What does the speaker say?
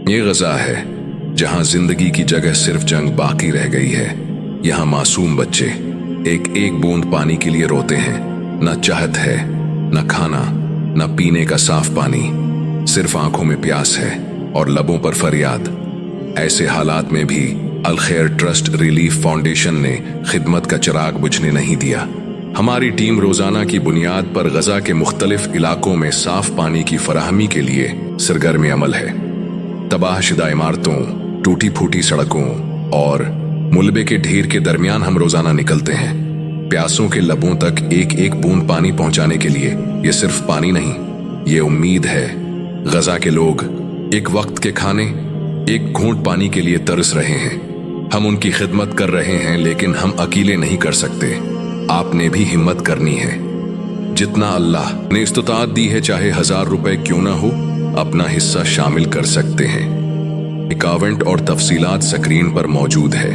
ये गजा है जहां जिंदगी की जगह सिर्फ जंग बाकी रह गई है। यहाँ मासूम बच्चे एक एक बूंद पानी के लिए रोते हैं। न चाहत है, न खाना, न पीने का साफ पानी, सिर्फ आंखों में प्यास है और लबों पर फरियाद। ऐसे हालात में भी अल खैर ट्रस्ट रिलीफ फाउंडेशन ने खिदमत का चिराग बुझने नहीं दिया। हमारी टीम रोजाना की बुनियाद पर गजा के मुख्तलिफ इलाकों में साफ पानी की फराहमी के लिए सरगर्म अमल है। तबाहशुदा इमारतों, टूटी फूटी सड़कों और मुलबे के ढेर के दरमियान हम रोजाना निकलते हैं, प्यासों के लबों तक एक एक बूंद पानी पहुंचाने के लिए। ये सिर्फ पानी नहीं, ये उम्मीद है। गजा के लोग एक वक्त के खाने, एक घूंट पानी के लिए तरस रहे हैं। हम उनकी खिदमत कर रहे हैं, लेकिन हम अकेले नहीं कर सकते। आपने भी हिम्मत करनी है। जितना अल्लाह ने इस्तिताअत दी है, चाहे 1000 रुपए क्यों ना हो, अपना हिस्सा शामिल कर सकते हैं। अकाउंट और तफसीलात स्क्रीन पर मौजूद है।